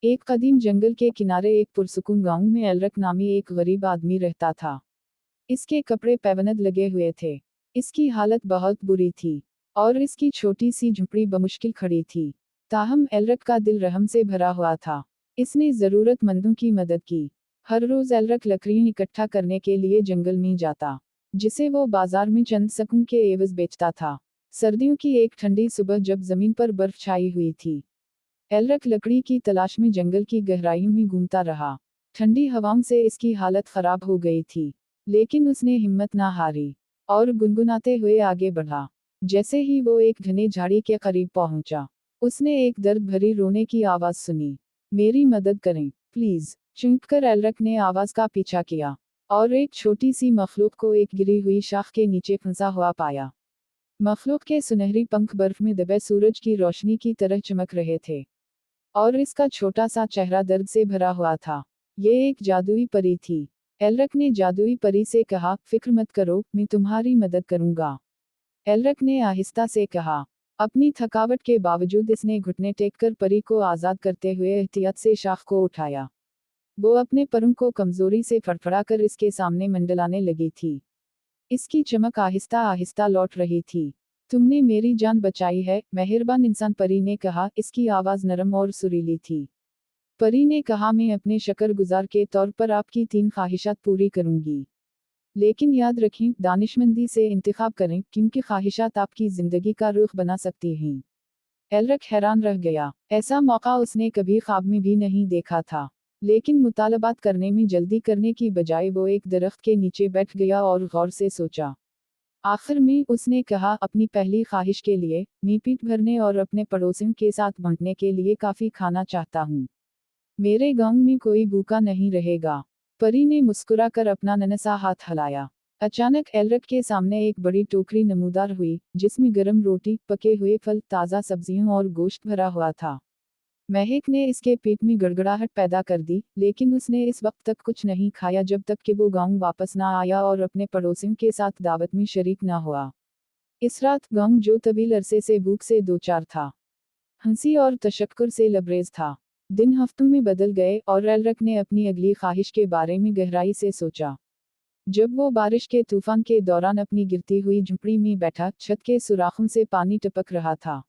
एक कदीम जंगल के किनारे एक पुरसुकून गांव में एलरक नामी एक गरीब आदमी रहता था। इसके कपड़े पैवनद लगे हुए थे। इसकी हालत बहुत बुरी थी और इसकी छोटी सी झुंपड़ी बमुश्किल खड़ी थी। ताहम एलरक का दिल रहम से भरा हुआ था। इसने जरूरतमंदों की मदद की। हर रोज एलरक लकड़ियां इकट्ठा करने के लिए जंगल में जाता, जिसे वो बाजार में चंद सकूं के एवज बेचता था। सर्दियों की एक ठंडी सुबह जब जमीन पर बर्फ छाई हुई थी, एलरक लकड़ी की तलाश में जंगल की गहराइयों में घूमता रहा। ठंडी हवाओं से इसकी हालत खराब हो गई थी, लेकिन उसने हिम्मत ना हारी और गुनगुनाते हुए आगे बढ़ा। जैसे ही वो एक घने झाड़ी के करीब पहुंचा, उसने एक दर्द भरी रोने की आवाज सुनी। मेरी मदद करें प्लीज। चौंककर एलरक ने आवाज का पीछा किया और एक छोटी सी मखलूक को एक गिरी हुई शाख के नीचे फंसा हुआ पाया। मखलूक के सुनहरी पंख बर्फ में दबे सूरज की रोशनी की तरह चमक रहे थे और इसका छोटा सा चेहरा दर्द से भरा हुआ था। ये एक जादुई परी थी। एलरक ने जादुई परी से कहा, फिक्र मत करो, मैं तुम्हारी मदद करूंगा। एलरक ने आहिस्ता से कहा। अपनी थकावट के बावजूद इसने घुटने टेककर परी को आजाद करते हुए एहतियात से शाख को उठाया। वो अपने परों को कमजोरी से फड़फड़ाकर इसके सामने मंडलाने लगी थी। इसकी चमक आहिस्ता आहिस्ता लौट रही थी। तुमने मेरी जान बचाई है, मेहरबान इंसान, परी ने कहा। इसकी आवाज नरम और सुरीली थी। परी ने कहा, मैं अपने शकरगुजार के तौर पर आपकी 3 ख्वाहिशात पूरी करूंगी। लेकिन याद रखें, दानिशमंदी से इंतखाब करें, क्योंकि ख्वाहिशात आपकी जिंदगी का रुख बना सकती हैं। एलरक हैरान रह गया। ऐसा मौका उसने कभी ख्वाब में भी नहीं देखा था। लेकिन मुतालबात करने में जल्दी करने की बजाय वो एक दरख्त के नीचे बैठ गया और गौर से सोचा। आखिर में उसने कहा, अपनी पहली ख्वाहिश के लिए मैं पेट भरने और अपने पड़ोसियों के साथ बांटने के लिए काफी खाना चाहता हूँ। मेरे गांव में कोई भूखा नहीं रहेगा। परी ने मुस्कुराकर अपना नन्हा हाथ हिलाया। अचानक एलरक के सामने एक बड़ी टोकरी नमूदार हुई, जिसमें गर्म रोटी, पके हुए फल, ताज़ा सब्जियों और गोश्त भरा हुआ था। महक ने इसके पेट में गड़गड़ाहट पैदा कर दी, लेकिन उसने इस वक्त तक कुछ नहीं खाया जब तक कि वो गांव वापस ना आया और अपने पड़ोसियों के साथ दावत में शरीक ना हुआ। इस रात गांव जो तवील अरसे से भूख से दो चार था, हंसी और तशक्कुर से लबरेज था। दिन हफ्तों में बदल गए और एलरक ने अपनी अगली ख्वाहिश के बारे में गहराई से सोचा। जब वो बारिश के तूफान के दौरान अपनी गिरती हुई झुंपड़ी में बैठा, छत के सुराखों से पानी टपक रहा था।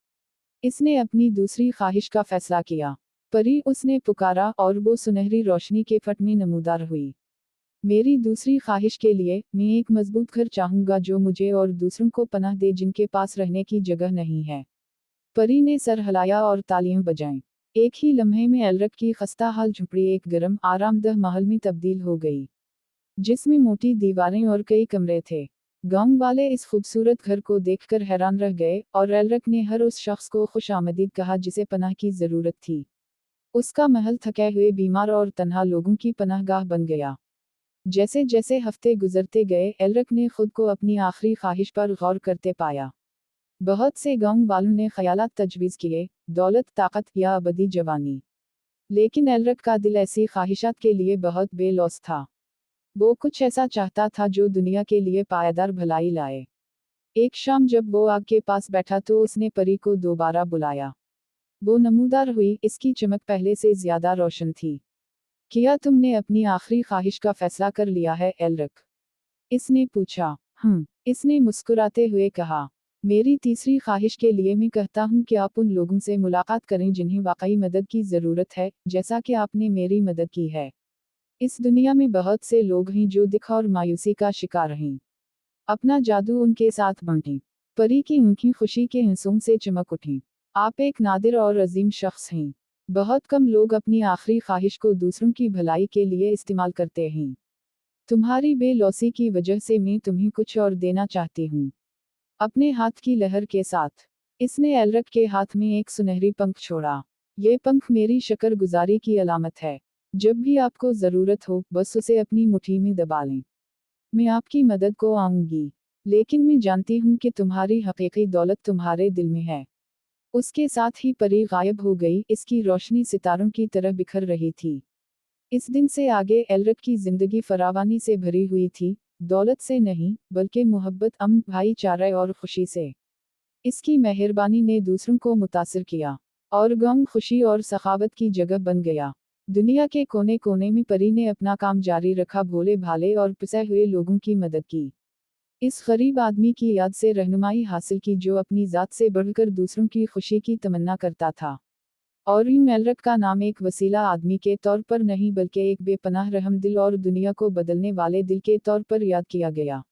इसने अपनी दूसरी ख्वाहिश का फैसला किया। परी, उसने पुकारा और वो सुनहरी रोशनी के फट में नमूदार हुई। मेरी दूसरी ख्वाहिश के लिए मैं एक मजबूत घर चाहूंगा जो मुझे और दूसरों को पनाह दे जिनके पास रहने की जगह नहीं है। परी ने सर हिलाया और तालियां बजाईं। एक ही लम्हे में एलरक की खस्ता हाल झुंपड़ी एक गर्म, आरामदेह महल में तब्दील हो गई, जिसमें मोटी दीवारें और कई कमरे थे। गांव वाले इस खूबसूरत घर को देखकर हैरान रह गए और एलरक ने हर उस शख्स को खुशामदीद कहा जिसे पनाह की जरूरत थी। उसका महल थके हुए, बीमार और तन्हा लोगों की पनाहगाह बन गया। जैसे जैसे हफ्ते गुजरते गए, एलरक ने खुद को अपनी आखिरी ख्वाहिश पर गौर करते पाया। बहुत से गांव वालों ने ख्यालात तजवीज़ किए, दौलत, ताकत या अबदी जवानी। लेकिन एलरक का दिल ऐसी ख्वाहिशात के लिए बहुत बेलौस था। वो कुछ ऐसा चाहता था जो दुनिया के लिए पायदार भलाई लाए। एक शाम जब वो आग के पास बैठा तो उसने परी को दोबारा बुलाया। वो नमूदार हुई, इसकी चमक पहले से ज्यादा रोशन थी। क्या तुमने अपनी आखिरी ख्वाहिश का फैसला कर लिया है, एलरक? इसने पूछा। इसने मुस्कुराते हुए कहा। मेरी तीसरी ख्वाहिश के लिए मैं कहता हूँ कि आप उन लोगों से मुलाकात करें जिन्हें वाकई मदद की ज़रूरत है, जैसा कि आपने मेरी मदद की है। इस दुनिया में बहुत से लोग हैं जो दुख और मायूसी का शिकार हैं। अपना जादू उनके साथ बांटें। परी की आंखें खुशी के आंसुओं से चमक उठीं। आप एक नादिर और अजीम शख्स हैं। बहुत कम लोग अपनी आखिरी ख्वाहिश को दूसरों की भलाई के लिए इस्तेमाल करते हैं। तुम्हारी बेलौसी की वजह से मैं तुम्हें कुछ और देना चाहती हूँ, अपने हाथ की लहर के साथ। इसने एलरक के हाथ में एक सुनहरी पंख छोड़ा। ये पंख मेरी शकरगुजारी की अलामत है। जब भी आपको ज़रूरत हो, बस उसे अपनी मुट्ठी में दबा लें। मैं आपकी मदद को आऊंगी, लेकिन मैं जानती हूँ कि तुम्हारी हकीकी दौलत तुम्हारे दिल में है। उसके साथ ही परी गायब हो गई, इसकी रोशनी सितारों की तरह बिखर रही थी। इस दिन से आगे एलरक की जिंदगी फरावानी से भरी हुई थी, दौलत से नहीं, बल्कि मोहब्बत, अमन, भाईचारे और खुशी से। इसकी मेहरबानी ने दूसरों को मुतासिर किया और गम खुशी और सखावत की जगह बन गया। दुनिया के कोने कोने में परी ने अपना काम जारी रखा, भोले भाले और पिसे हुए लोगों की मदद की। इस गरीब आदमी की याद से रहनुमाई हासिल की जो अपनी ज़ात से बढ़कर दूसरों की खुशी की तमन्ना करता था। और यूं एलरक का नाम एक वसीला आदमी के तौर पर नहीं बल्कि एक बेपनाह रहमदिल और दुनिया को बदलने वाले दिल के तौर पर याद किया गया।